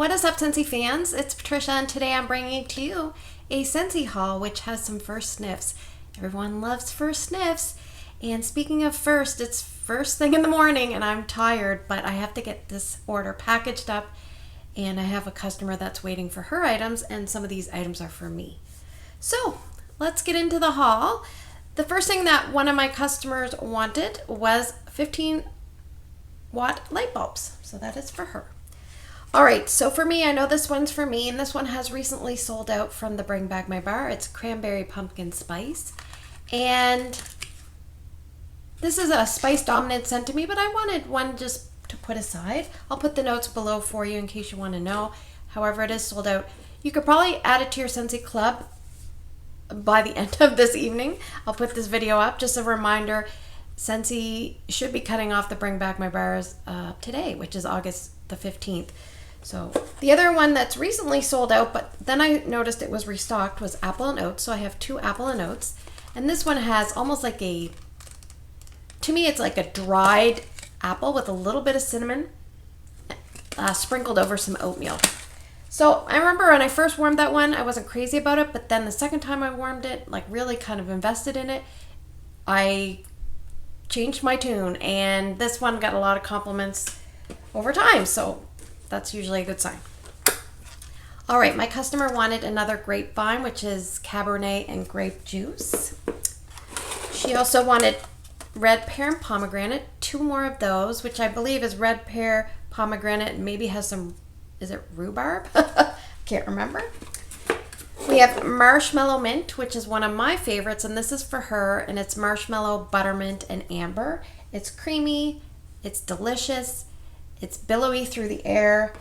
What is up, Scentsy fans? It's Patricia, and today I'm bringing to you a Scentsy haul, which has some first sniffs. Everyone loves first sniffs. And speaking of first, it's first thing in the morning, and I'm tired, but I have to get this order packaged up, and I have a customer that's waiting for her items, and some of these items are for me. So let's get into the haul. The first thing that one of my customers wanted was 15-watt light bulbs, so that is for her. All right, so for me, I know this one's for me, and this one has recently sold out from the Bring Back My Bar. It's cranberry pumpkin spice, and this is a spice dominant scent to me, but I wanted one just to put aside. I'll put the notes below for you in case you want to know. However, it is sold out. You could probably add it to your Scentsy Club by the end of this evening. I'll put this video up. Just a reminder, Scentsy should be cutting off the Bring Back My Bars today, which is August the 15th. So the other one that's recently sold out, but then I noticed it was restocked, was apple and oats. So I have 2 apple and oats, and this one has almost like to me it's like a dried apple with a little bit of cinnamon sprinkled over some oatmeal. So I remember when I first warmed that one, I wasn't crazy about it, but then the second time I warmed it, like really kind of invested in it, I changed my tune, and this one got a lot of compliments over time, so that's usually a good sign. All right, my customer wanted another grapevine, which is Cabernet and grape juice. She also wanted red pear and pomegranate, 2 more of those, which I believe is red pear, pomegranate, and maybe has some, is it rhubarb? Can't remember. We have marshmallow mint, which is one of my favorites, and this is for her, and it's marshmallow, buttermint, and amber. It's creamy, it's delicious, it's billowy through the air.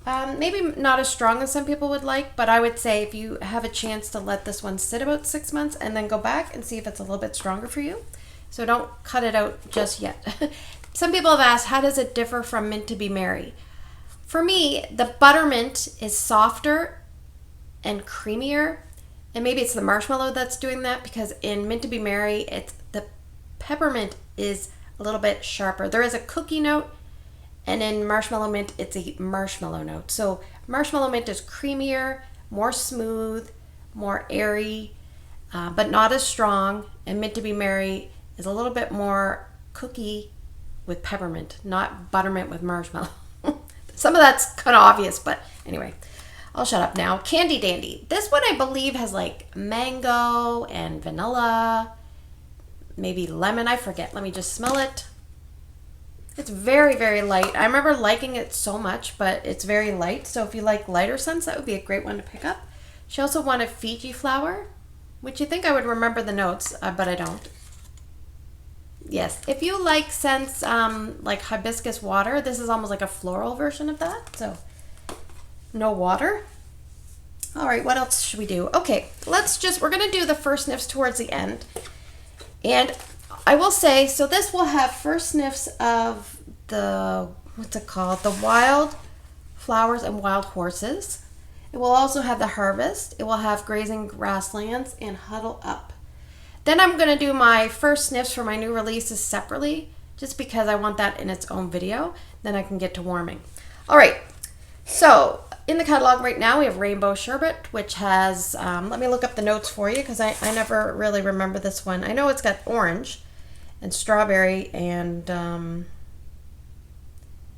Maybe not as strong as some people would like, but I would say if you have a chance to let this one sit about 6 months and then go back and see if it's a little bit stronger for you. So don't cut it out just yet. Some people have asked, how does it differ from Mint to Be Merry? For me, the buttermint is softer and creamier, and maybe it's the marshmallow that's doing that, because in Mint to Be Merry, the peppermint is a little bit sharper. There is a cookie note, and in marshmallow mint, it's a marshmallow note. So marshmallow mint is creamier, more smooth, more airy, but not as strong, and Mint to Be Merry is a little bit more cookie with peppermint, not buttermint with marshmallow. Some of that's kind of obvious, but anyway, I'll shut up now. Candy Dandy. This one I believe has like mango and vanilla, maybe lemon, I forget. Let me just smell it. It's very, very light. I remember liking it so much, but it's very light. So if you like lighter scents, that would be a great one to pick up. She also wanted Fiji flower, which you think I would remember the notes, but I don't. Yes, if you like scents like hibiscus water, this is almost like a floral version of that. So no water. All right, what else should we do? Okay, we're going to do the first sniffs towards the end. And I will say, so this will have first sniffs of what's it called? The Wildflowers and Wild Horses. It will also have the Harvest. It will have Grazing Grasslands and Huddle Up. Then I'm going to do my first sniffs for my new releases separately, just because I want that in its own video. Then I can get to warming. All right, so in the catalog right now, we have Rainbow Sherbet, which has, let me look up the notes for you, because I never really remember this one. I know it's got orange and strawberry, and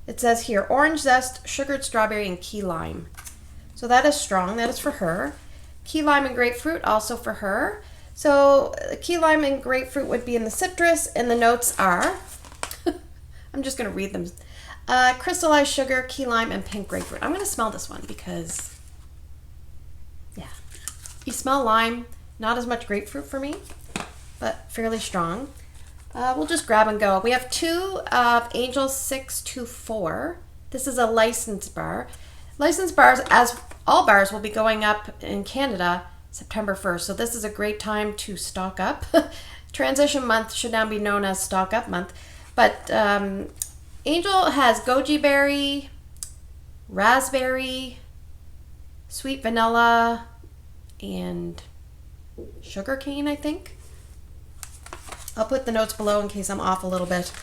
it says here, orange zest, sugared strawberry, and key lime. So that is strong. That is for her. Key lime and grapefruit, also for her. So key lime and grapefruit would be in the citrus, and the notes are, I'm just going to read them. Crystallized sugar, key lime, and pink grapefruit. I'm going to smell this one because, yeah, you smell lime, not as much grapefruit for me, but fairly strong. We'll just grab and go. We have 2 of Angel 624. This is a licensed bar. Licensed bars, as all bars, will be going up in Canada September 1st. So this is a great time to stock up. Transition month should now be known as stock up month. But Angel has goji berry, raspberry, sweet vanilla, and sugar cane, I think. I'll put the notes below in case I'm off a little bit.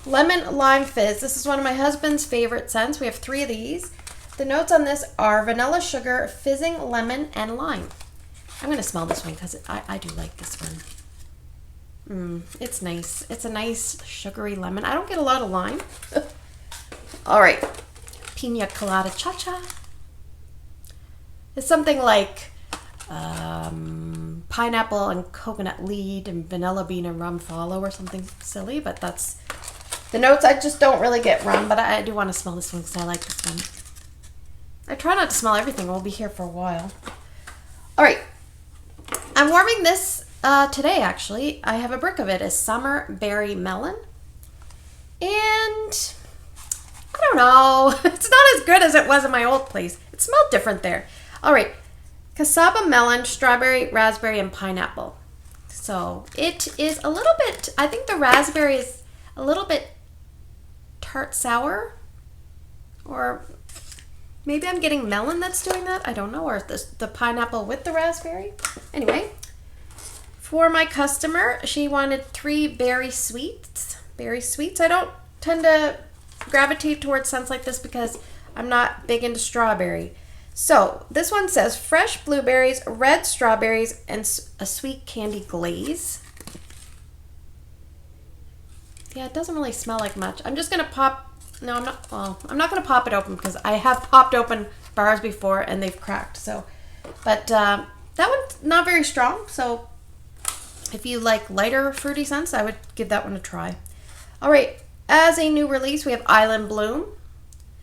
Lemon Lime Fizz. This is one of my husband's favorite scents. We have 3 of these. The notes on this are vanilla sugar, fizzing lemon, and lime. I'm going to smell this one because I do like this one. It's nice. It's a nice sugary lemon. I don't get a lot of lime. All right. Pina Colada Cha-Cha. It's something like pineapple and coconut lead and vanilla bean and rum follow or something silly, but that's the notes. I just don't really get rum, but I do want to smell this one because I like this one. I try not to smell everything. We'll be here for a while. All right. I'm warming this today, actually. I have a brick of it. It's Summer Berry Melon. And I don't know. It's not as good as it was in my old place. It smelled different there. All right. Casaba melon, strawberry, raspberry, and pineapple. So it is a little bit, I think the raspberry is a little bit tart sour. Or maybe I'm getting melon that's doing that. I don't know. Or the pineapple with the raspberry. Anyway, for my customer, she wanted 3 berry sweets. Berry sweets. I don't tend to gravitate towards scents like this because I'm not big into strawberry. So this one says fresh blueberries, red strawberries, and a sweet candy glaze. Yeah, it doesn't really smell like much. I'm just going to pop. No, I'm not. Well, I'm not going to pop it open because I have popped open bars before and they've cracked. So, but that one's not very strong. So if you like lighter fruity scents, I would give that one a try. All right. As a new release, we have Island Bloom.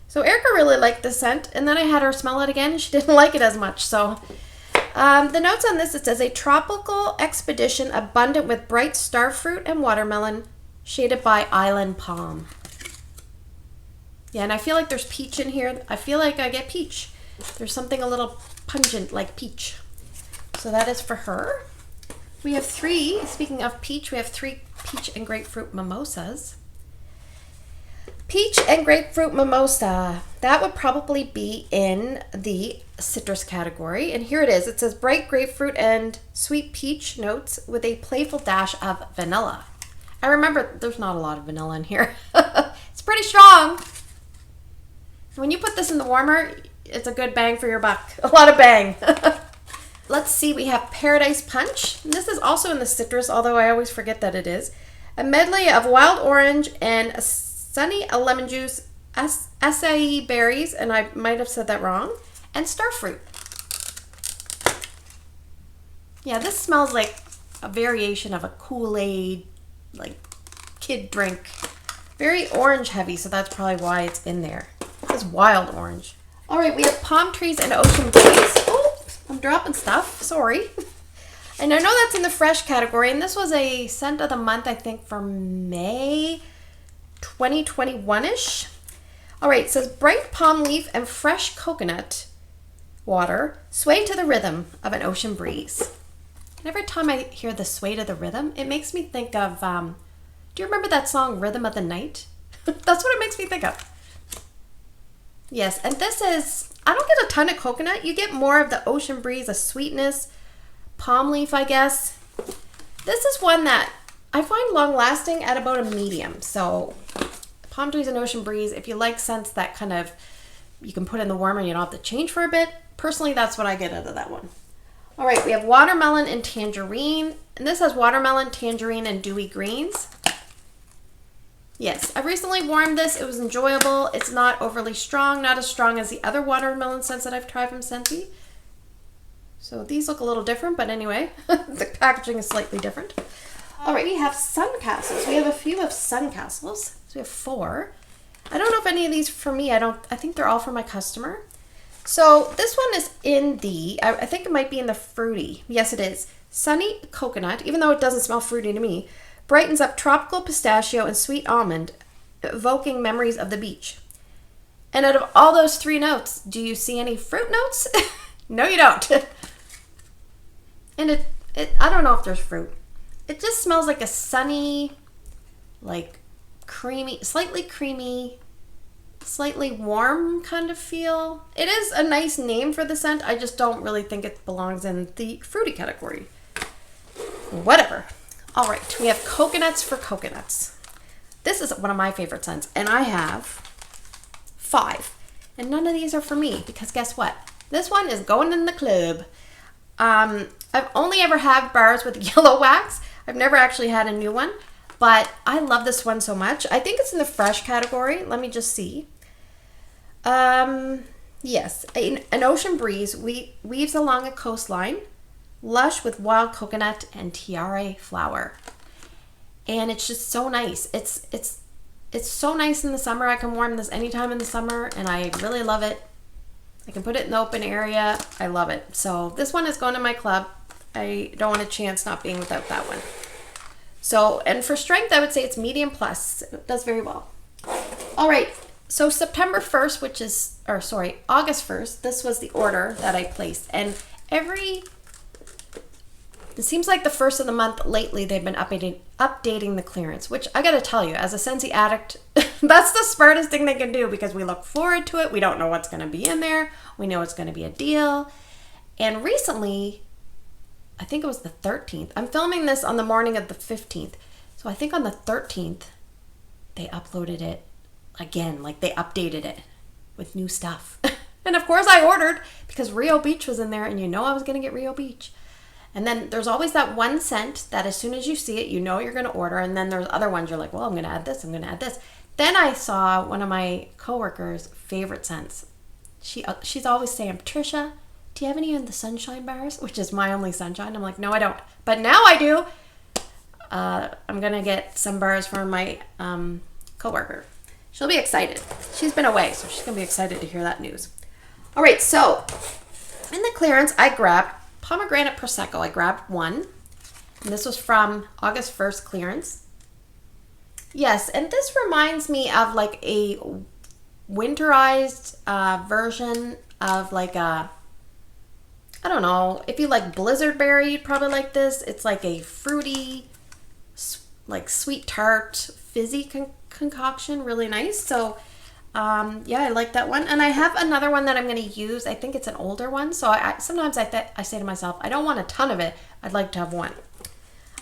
So Erica really liked the scent, and then I had her smell it again, and she didn't like it as much. So the notes on this, it says a tropical expedition abundant with bright starfruit and watermelon, shaded by island palm. Yeah, and I feel like there's peach in here. I feel like I get peach. There's something a little pungent like peach. So that is for her. We have 3, speaking of peach, we have 3 peach and grapefruit mimosas. Peach and grapefruit mimosa. That would probably be in the citrus category. And here it is. It says bright grapefruit and sweet peach notes with a playful dash of vanilla. I remember there's not a lot of vanilla in here. It's pretty strong. When you put this in the warmer, it's a good bang for your buck. A lot of bang. Let's see. We have Paradise Punch. And this is also in the citrus, although I always forget that it is. A medley of wild orange and a sunny lemon juice, acai berries, and I might have said that wrong, and starfruit. Yeah, this smells like a variation of a Kool-Aid, like kid drink. Very orange heavy, so that's probably why it's in there. It's wild orange. All right, we have Palm Trees and Ocean Breeze. Oh, I'm dropping stuff. Sorry. And I know that's in the fresh category, and this was a scent of the month, I think, for May 2021-ish. All right, it says bright palm leaf and fresh coconut water sway to the rhythm of an ocean breeze. And every time I hear the sway to the rhythm, it makes me think of, do you remember that song, Rhythm of the Night? That's what it makes me think of. Yes, and this is, I don't get a ton of coconut. You get more of the ocean breeze, a sweetness, palm leaf, I guess. This is one that I find long lasting at about a medium. So Palm Trees and Ocean Breeze, if you like scents that kind of, you can put in the warmer and you don't have to change for a bit. Personally, that's what I get out of that one. All right, we have Watermelon and Tangerine. And this has watermelon, tangerine, and dewy greens. Yes, I recently warmed this. It was enjoyable. It's not overly strong, not as strong as the other watermelon scents that I've tried from Scentsy. So these look a little different, but anyway, the packaging is slightly different. All right, we have Sun Castles. We have a few of Sun Castles. So we have 4. I don't know if any of these for me. I think they're all for my customer. So this one is in the, I think it might be in the fruity. Yes, it is. Sunny coconut, even though it doesn't smell fruity to me, brightens up tropical pistachio and sweet almond, evoking memories of the beach. And out of all those 3 notes, do you see any fruit notes? No, you don't. And I don't know if there's fruit. It just smells like a sunny, like creamy, slightly warm kind of feel. It is a nice name for the scent. I just don't really think it belongs in the fruity category. Whatever. All right, we have Coconuts for Coconuts. This is one of my favorite scents, and I have 5. And none of these are for me because guess what? This one is going in the club. I've only ever had bars with yellow wax. I've never actually had a new one, but I love this one so much. I think it's in the fresh category. Let me just see. Yes, an ocean breeze weaves along a coastline, lush with wild coconut and tiare flower. And it's just so nice. It's so nice in the summer. I can warm this anytime in the summer, and I really love it. I can put it in the open area. I love it. So this one is going to my club. I don't want a chance not being without that one. So, and for strength, I would say it's medium plus. It does very well. All right. So September 1st, August 1st, this was the order that I placed. And it seems like the first of the month lately, they've been updating the clearance, which I got to tell you, as a Scentsy addict, that's the smartest thing they can do because we look forward to it. We don't know what's going to be in there. We know it's going to be a deal. And recently, I think it was the 13th. I'm filming this on the morning of the 15th. So I think on the 13th, they uploaded it again, like they updated it with new stuff. And of course I ordered because Rio Beach was in there, and you know I was going to get Rio Beach. And then there's always that one scent that as soon as you see it, you know you're going to order. And then there's other ones you're like, well, I'm going to add this, I'm going to add this. Then I saw one of my coworkers' favorite scents. She's always saying, Patricia, do you have any in the sunshine bars? Which is my only sunshine. I'm like, no, I don't. But now I do. I'm going to get some bars from my coworker. She'll be excited. She's been away, so she's going to be excited to hear that news. All right, so in the clearance, I grabbed Pomegranate Prosecco. I grabbed one. And this was from August 1st clearance. Yes, and this reminds me of like a winterized version of like a, I don't know, if you like blizzard berry, you'd probably like this. It's like a fruity, like sweet tart, fizzy concoction, really nice. So yeah, I like that one. And I have another one that I'm going to use. I think it's an older one. So sometimes I say to myself, I don't want a ton of it. I'd like to have one.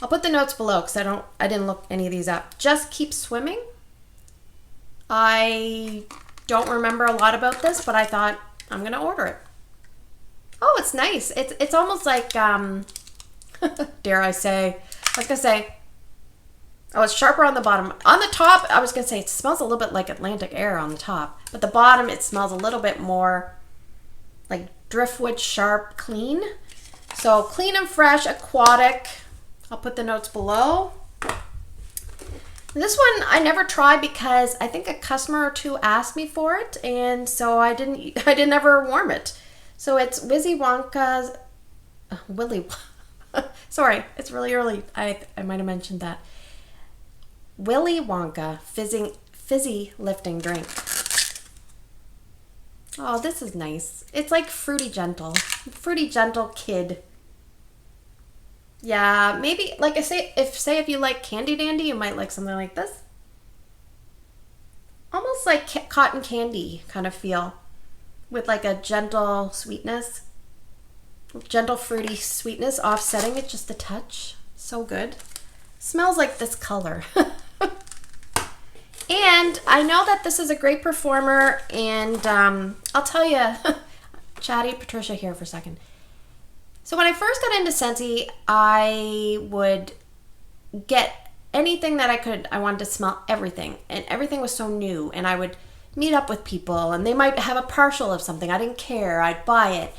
I'll put the notes below because I didn't look any of these up. Just Keep Swimming. I don't remember a lot about this, but I thought I'm going to order it. Oh, it's nice. It's almost like, dare I say, I was going to say, oh, it's sharper on the bottom. On the top, I was going to say it smells a little bit like Atlantic Air on the top. But the bottom, it smells a little bit more like driftwood, sharp, clean. So clean and fresh, aquatic. I'll put the notes below. This one I never tried because I think a customer or two asked me for it. And so I didn't ever warm it. So it's Willy Wonka's, sorry, it's really early. I might have mentioned that. Willy Wonka fizzy lifting drink. Oh, this is nice. It's like fruity gentle kid. Yeah, maybe like if you like Candy Dandy, you might like something like this. Almost like cotton candy kind of feel, with like a gentle sweetness, gentle fruity sweetness offsetting it just a touch. So good. Smells like this color. And I know that this is a great performer, and I'll tell you, chatty Patricia here for a second. So when I first got into Scentsy, I would get anything that I could. I wanted to smell everything, and everything was so new, and I would meet up with people, and they might have a partial of something. I didn't care. I'd buy it.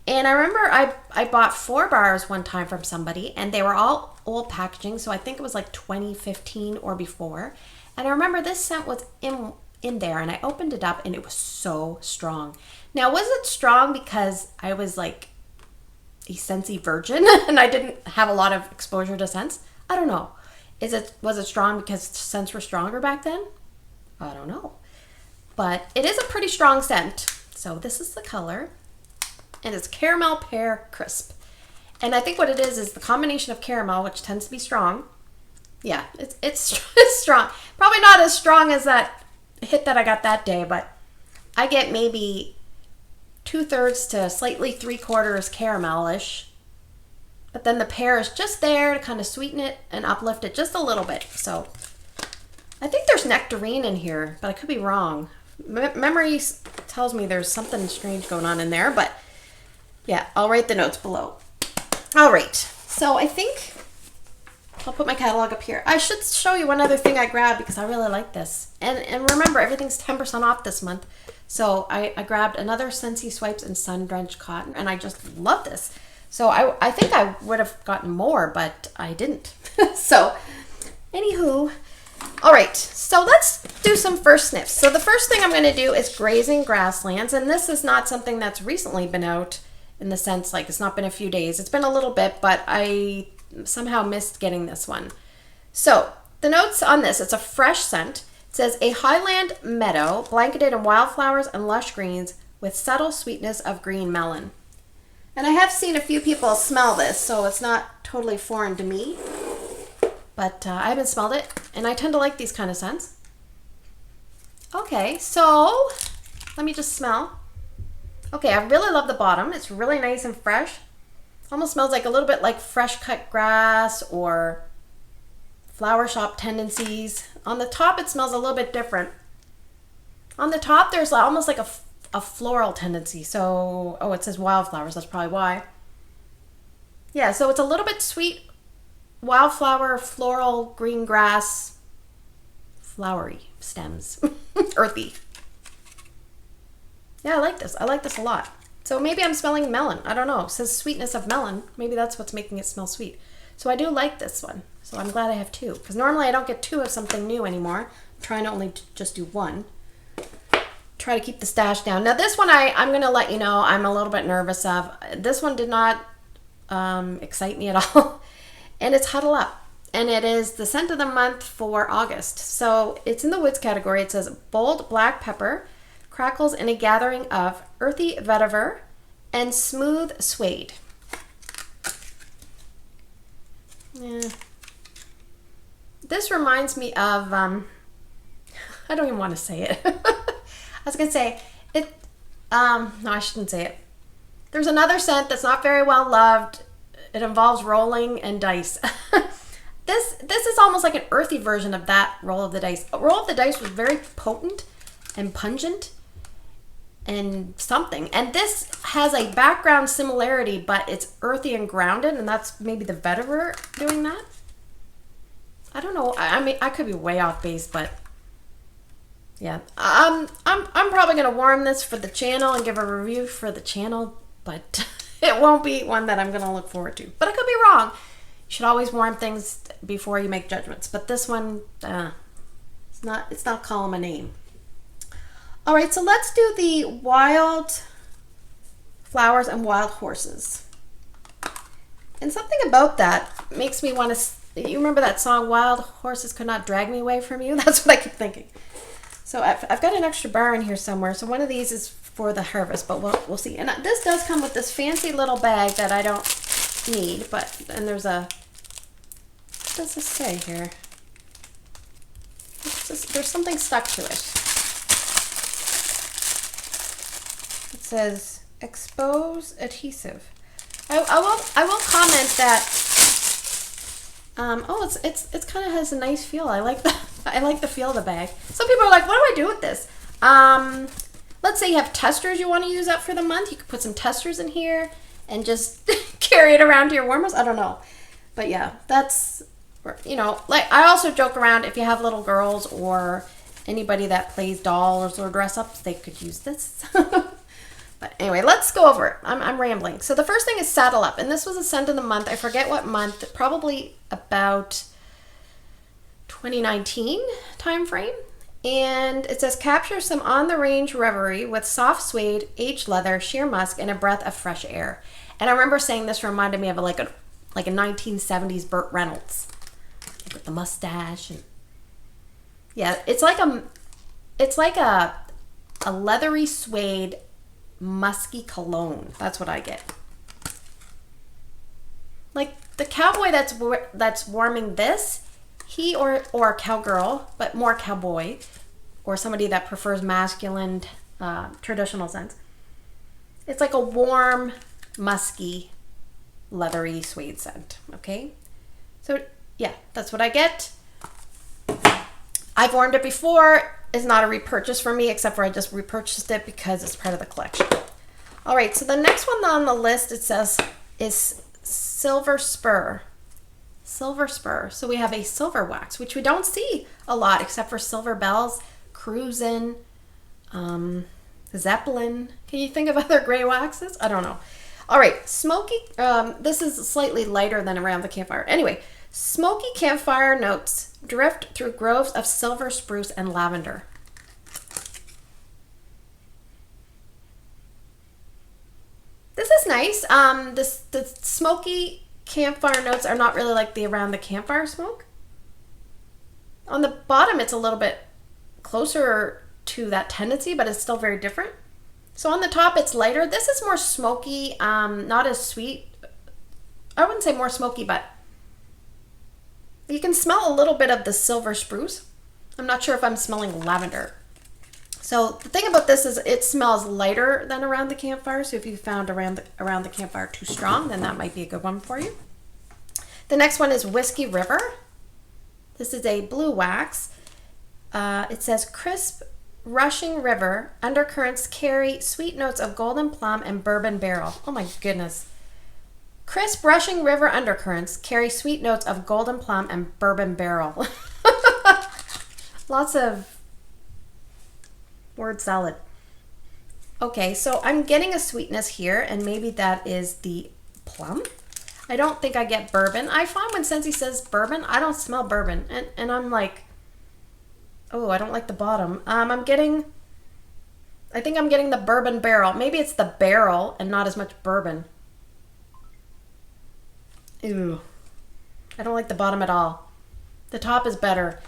And I remember I bought 4 bars one time from somebody, and they were all old packaging, so I think it was like 2015 or before. And I remember this scent was in there, and I opened it up, and it was so strong. Now, was it strong because I was like a Scentsy virgin and I didn't have a lot of exposure to scents? I don't know. Was it strong because scents were stronger back then? I don't know. But it is a pretty strong scent. So this is the color, and it's Caramel Pear Crisp. And I think what it is the combination of caramel, which tends to be strong. Yeah, it's strong. Probably not as strong as that hit that I got that day, but I get maybe 2/3 to slightly 3/4 caramelish. But then the pear is just there to kind of sweeten it and uplift it just a little bit. So I think there's nectarine in here, but I could be wrong. Memory tells me there's something strange going on in there, but yeah, I'll write the notes below. All right, so I think I'll put my catalog up here. I should show you one other thing I grabbed because I really like this. And remember, everything's 10% off this month. So I grabbed another Scentsy Swipes and Sun Drenched Cotton, and I just love this. So I think I would have gotten more, but I didn't. So, anywho, all right, so let's do some first sniffs. So the first thing I'm going to do is Grazing Grasslands, and this is not something that's recently been out in the sense, like, it's not been a few days. It's been a little bit, but I somehow missed getting this one. So the notes on this, it's a fresh scent. It says, a highland meadow blanketed in wildflowers and lush greens with subtle sweetness of green melon. And I have seen a few people smell this, so it's not totally foreign to me. But I haven't smelled it, and I tend to like these kind of scents. Okay, so let me just smell. Okay, I really love the bottom. It's really nice and fresh. Almost smells like a little bit like fresh cut grass or flower shop tendencies. On the top, it smells a little bit different. On the top, there's almost like a floral tendency. So, oh, it says wildflowers. That's probably why. Yeah, so it's a little bit sweet. Wildflower, floral, green grass, flowery stems, earthy. Yeah, I like this. I like this a lot. So maybe I'm smelling melon. I don't know. It says sweetness of melon. Maybe that's what's making it smell sweet. So I do like this one. So I'm glad I have two. Because normally I don't get two of something new anymore. I'm trying to only just do one. Try to keep the stash down. Now this one I'm going to let you know I'm a little bit nervous of. This one did not excite me at all. And it's Huddle Up. And it is the scent of the month for August. So it's in the woods category. It says bold black pepper crackles in a gathering of earthy vetiver and smooth suede. Yeah. This reminds me of, I don't even want to say it. I was going to say, no, I shouldn't say it. There's another scent that's not very well loved. It involves rolling and dice. This is almost like an earthy version of that roll of the dice. A roll of the dice was very potent and pungent and something. And this has a background similarity, but it's earthy and grounded, and that's maybe the vetiver doing that. I don't know. I mean, I could be way off base, but yeah. I'm probably gonna warm this for the channel and give a review for the channel, but it won't be one that I'm gonna look forward to. But I could be wrong. You should always warm things before you make judgments. But this one, it's not calling my name. All right, so let's do the wild flowers and wild horses. And something about that makes me want to, you remember that song, Wild Horses Could Not Drag Me Away From You? That's what I keep thinking. So I've got an extra bar in here somewhere. So one of these is for the harvest, but we'll see. And this does come with this fancy little bag that I don't need, and there's a, what does this say here? There's something stuck to it. It says expose adhesive. I will comment that. It's kind of has a nice feel. I like the feel of the bag. Some people are like, what do I do with this? Let's say you have testers you want to use up for the month. You could put some testers in here and just carry it around to your warmers. I don't know, but yeah, that's, you know, like I also joke around if you have little girls or anybody that plays dolls or dress ups, they could use this. But anyway, let's go over it. I'm rambling. So the first thing is Saddle Up, and this was a scent of the month. I forget what month, probably about 2019 time frame. And it says capture some on-the-range reverie with soft suede, aged leather, sheer musk, and a breath of fresh air. And I remember saying this reminded me of like a 1970s Burt Reynolds with the mustache, and yeah, it's like a leathery suede musky cologne. That's what I get. Like the cowboy that's warming this, he or a cowgirl, but more cowboy, or somebody that prefers masculine traditional scents. It's like a warm, musky, leathery suede scent. Okay, so yeah, that's what I get. I've warmed it before. is not a repurchase for me, except for I just repurchased it because it's part of the collection. All right, so the next one on the list, it says, is Silver Spur. Silver Spur. So we have a silver wax, which we don't see a lot except for Silver Bells, Cruisin', Zeppelin. Can you think of other gray waxes? I don't know. All right, smoky. This is slightly lighter than Around the Campfire. Anyway, smoky campfire notes drift through groves of silver spruce and lavender. This is nice. The smoky campfire notes are not really like the Around the Campfire smoke. On the bottom, it's a little bit closer to that tendency, but it's still very different. So on the top, it's lighter. This is more smoky, not as sweet. I wouldn't say more smoky, but you can smell a little bit of the silver spruce. I'm not sure if I'm smelling lavender. So the thing about this is it smells lighter than Around the Campfire. So if you found Around the Campfire too strong, then that might be a good one for you. The next one is Whiskey River. This is a blue wax. It says crisp, rushing river undercurrents carry sweet notes of golden plum and bourbon barrel. Oh my goodness. Crisp, rushing river undercurrents carry sweet notes of golden plum and bourbon barrel. Lots of word salad. Okay, so I'm getting a sweetness here, and maybe that is the plum. I don't think I get bourbon. I find when Scentsy says bourbon, I don't smell bourbon, and I'm like, oh, I don't like the bottom. I think I'm getting the bourbon barrel. Maybe it's the barrel and not as much bourbon. Ew. I don't like the bottom at all. The top is better.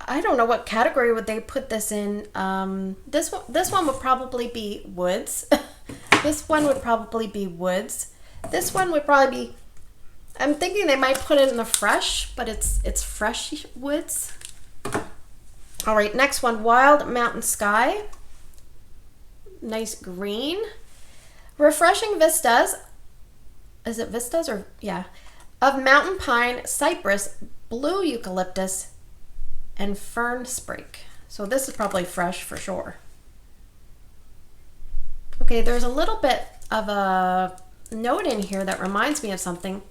I don't know what category would they put this in. This one would probably be woods. This one would probably be woods. This one would probably be, I'm thinking they might put it in the fresh, but it's fresh woods. All right, next one, Wild Mountain Sky. Nice green. Refreshing vistas. Is it vistas or, yeah. Of mountain pine, cypress, blue eucalyptus, and fern sprig. So this is probably fresh for sure. Okay, there's a little bit of a note in here that reminds me of something.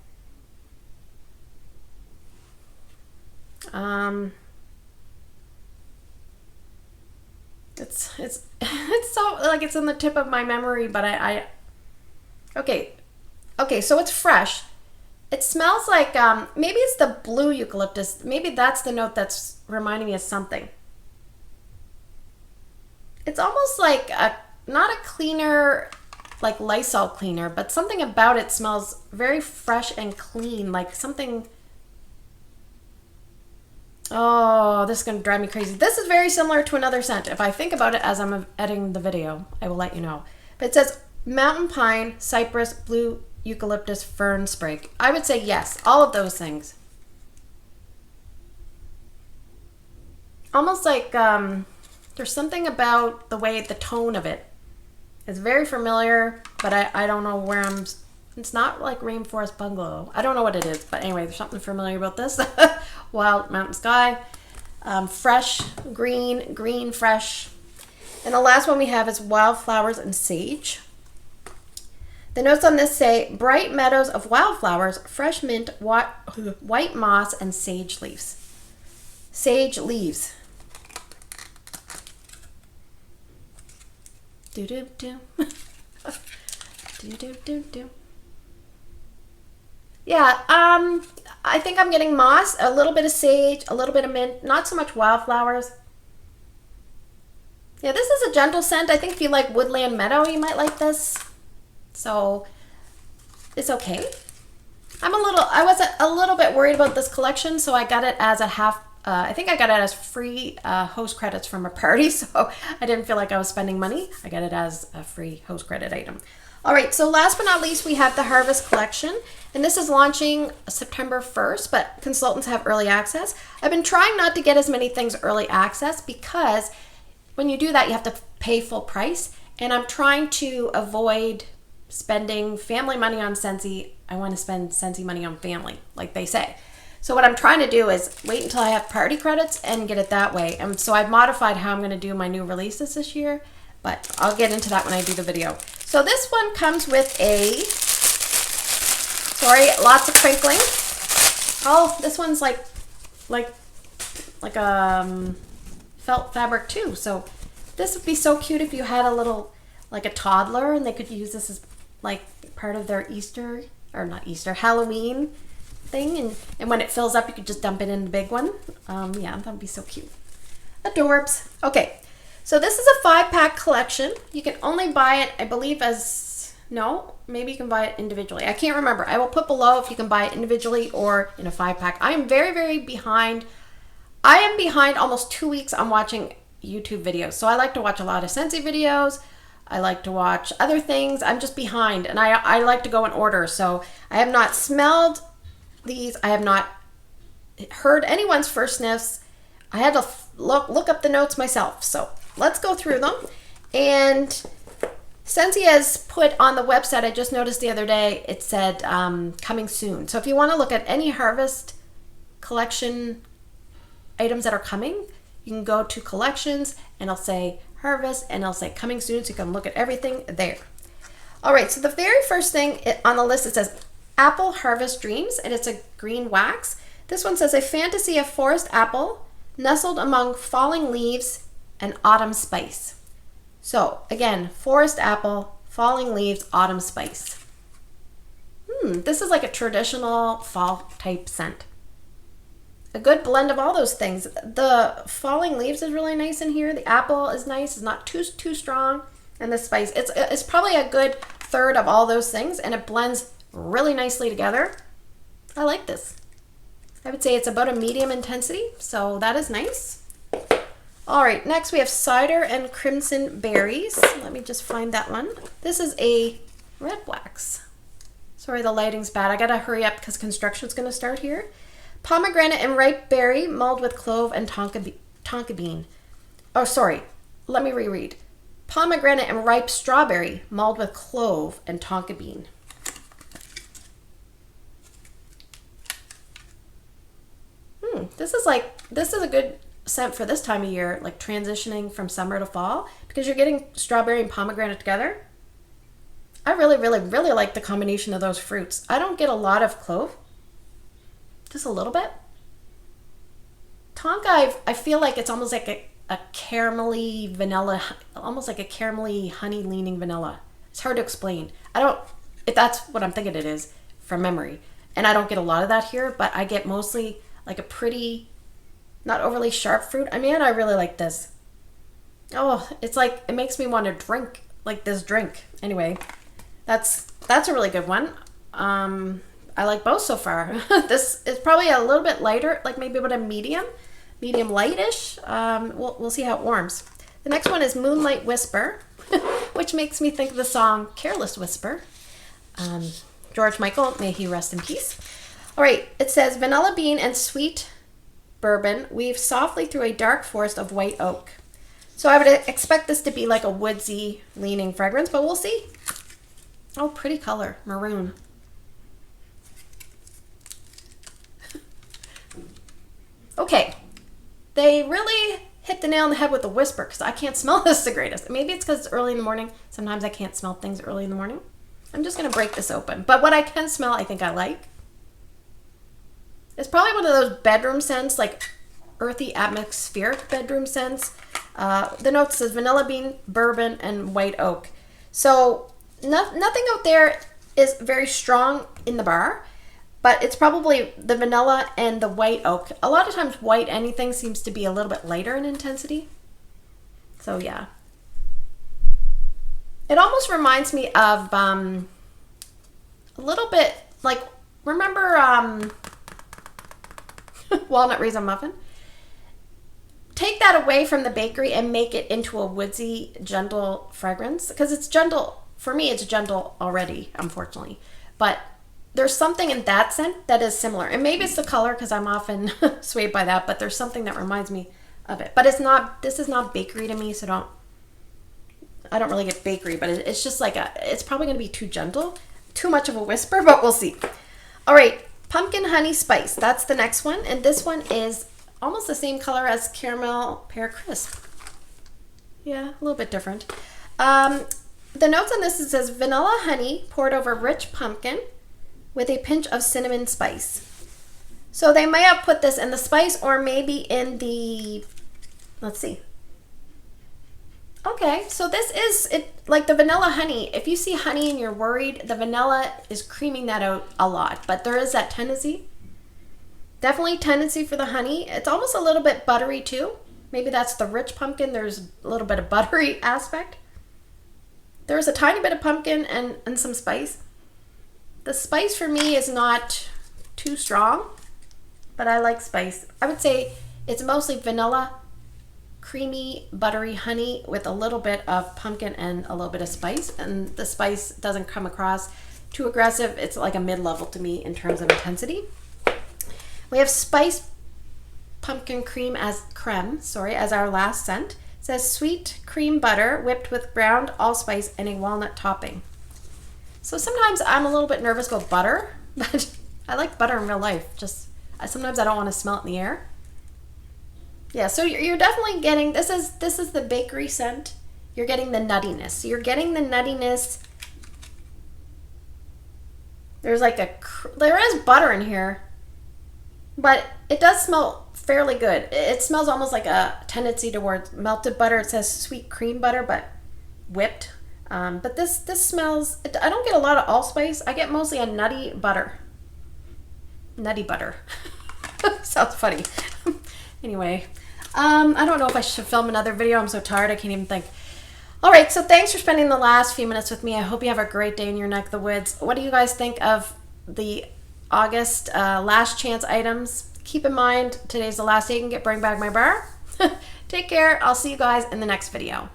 It's so like it's in the tip of my memory, but okay, so it's fresh. It smells like maybe it's the blue eucalyptus. Maybe that's the note that's reminding me of something. It's almost like not a cleaner, like Lysol cleaner, but something about it smells very fresh and clean, like something. Oh, this is going to drive me crazy. This is very similar to another scent. If I think about it as I'm editing the video, I will let you know. But it says mountain pine, cypress, blue eucalyptus, fern sprig. I would say yes, all of those things. Almost like there's something about the way, the tone of it. It's very familiar, but I don't know where I'm. It's not like Rainforest Bungalow. I don't know what it is, but anyway, there's something familiar about this. Wild Mountain Sky. Fresh, green, fresh. And the last one we have is Wildflowers and Sage. The notes on this say bright meadows of wildflowers, fresh mint, white moss, and sage leaves. Sage leaves. Do do do. Do do do do. Yeah, I think I'm getting moss, a little bit of sage, a little bit of mint, not so much wildflowers. Yeah, this is a gentle scent. I think if you like woodland meadow, you might like this. So it's okay. I was a little bit worried about this collection, so I got it as a half. I think I got it as free host credits from a party, so I didn't feel like I was spending money. I got it as a free host credit item. All right, so last but not least, we have the Harvest Collection, and this is launching September 1st, but consultants have early access. I've been trying not to get as many things early access because when you do that, you have to pay full price, and I'm trying to avoid spending family money on Scentsy. I want to spend Scentsy money on family, like they say. So what I'm trying to do is wait until I have party credits and get it that way. And so I've modified how I'm going to do my new releases this year, but I'll get into that when I do the video. So this one comes with a, sorry, lots of crinkling. Oh, this one's like felt fabric too. So this would be so cute if you had a little, like a toddler, and they could use this as like part of their Easter, or not Easter, Halloween thing. And when it fills up, you could just dump it in the big one. Yeah, that would be so cute. Adorbs. Okay, so this is a 5-pack collection. You can only buy it, I believe, as, no, maybe you can buy it individually. I can't remember. I will put below if you can buy it individually or in a 5-pack. I am very, very behind. I am behind almost 2 weeks on watching YouTube videos. So I like to watch a lot of Scentsy videos. I like to watch other things. I'm just behind, and I like to go in order. So I have not smelled these. I have not heard anyone's first sniffs. I had to look up the notes myself. So let's go through them. And Scentsy has put on the website, I just noticed the other day, it said coming soon. So if you want to look at any harvest collection items that are coming, you can go to collections and it'll say harvest and it'll say coming soon, so you can look at everything there. All right, so the very first thing on the list, it says Apple Harvest Dreams, and it's a green wax. This one says a fantasy of forest apple nestled among falling leaves and autumn spice. So again, forest apple, falling leaves, autumn spice. This is like a traditional fall type scent. A good blend of all those things. The falling leaves is really nice in here. The apple is nice. It's not too strong. And the spice, it's probably a good third of all those things, and it blends really nicely together. I like this. I would say it's about a medium intensity, so that is nice. All right, next we have cider and crimson berries. Let me just find that one. This is a red wax. Sorry, the lighting's bad. I gotta hurry up because construction's gonna start here. Pomegranate and ripe berry, mulled with clove and tonka bean. Oh, sorry. Let me reread. Pomegranate and ripe strawberry, mulled with clove and tonka bean. This is a good scent for this time of year, like transitioning from summer to fall, because you're getting strawberry and pomegranate together. I really, really, really like the combination of those fruits. I don't get a lot of clove. Just a little bit. Tonka, I feel like it's almost like a caramelly vanilla, almost like a caramelly honey leaning vanilla. It's hard to explain. If that's what I'm thinking it is from memory. And I don't get a lot of that here, but I get mostly like a pretty, not overly sharp fruit. I mean, I really like this. Oh, it's like, it makes me want to drink like this drink. Anyway, that's a really good one. I like both so far. This is probably a little bit lighter, like maybe about a medium lightish. We'll see how it warms. The next one is Moonlight Whisper, which makes me think of the song Careless Whisper. George Michael, may he rest in peace. All right, it says vanilla bean and sweet bourbon weave softly through a dark forest of white oak. So I would expect this to be like a woodsy leaning fragrance, but we'll see. Oh, pretty color, maroon. Okay, they really hit the nail on the head with the whisper, because I can't smell this the greatest. Maybe it's because it's early in the morning. Sometimes I can't smell things early in the morning. I'm just going to break this open. But what I can smell, I think I like. It's probably one of those bedroom scents, like earthy atmospheric bedroom scents. The note says vanilla bean, bourbon, and white oak. So nothing out there is very strong in the bar. But it's probably the vanilla and the white oak. A lot of times white anything seems to be a little bit lighter in intensity. So yeah. It almost reminds me of a little bit like, remember Walnut Raisin Muffin? Take that away from the bakery and make it into a woodsy, gentle fragrance. Because it's gentle. For me, it's gentle already, unfortunately. But there's something in that scent that is similar. And maybe it's the color, because I'm often swayed by that, but there's something that reminds me of it. But this is not bakery to me, so I don't really get bakery, but it's just like it's probably going to be too gentle, too much of a whisper, but we'll see. All right, Pumpkin Honey Spice. That's the next one. And this one is almost the same color as Caramel Pear Crisp. Yeah, a little bit different. The notes on this, it says vanilla honey poured over rich pumpkin with a pinch of cinnamon spice. So they may have put this in the spice or maybe in the, let's see. Okay, so this is it, like the vanilla honey. If you see honey and you're worried, the vanilla is creaming that out a lot. But there is that tendency. Definitely tendency for the honey. It's almost a little bit buttery too. Maybe that's the rich pumpkin. There's a little bit of buttery aspect. There's a tiny bit of pumpkin and some spice. The spice for me is not too strong, but I like spice. I would say it's mostly vanilla, creamy, buttery honey with a little bit of pumpkin and a little bit of spice. And the spice doesn't come across too aggressive. It's like a mid-level to me in terms of intensity. We have spiced pumpkin cream as our last scent. It says sweet cream butter whipped with ground allspice and a walnut topping. So sometimes I'm a little bit nervous about butter, but I like butter in real life. Just sometimes I don't want to smell it in the air. Yeah, so you're definitely getting, this is the bakery scent. You're getting the nuttiness. So you're getting the nuttiness. There is butter in here, but it does smell fairly good. It smells almost like a tendency towards melted butter. It says sweet cream butter, but whipped. But this smells, I don't get a lot of allspice. I get mostly a nutty butter. Nutty butter. Sounds funny. Anyway, I don't know if I should film another video. I'm so tired, I can't even think. All right, so thanks for spending the last few minutes with me. I hope you have a great day in your neck of the woods. What do you guys think of the August last chance items? Keep in mind, today's the last day you can bring back my bar. Take care. I'll see you guys in the next video.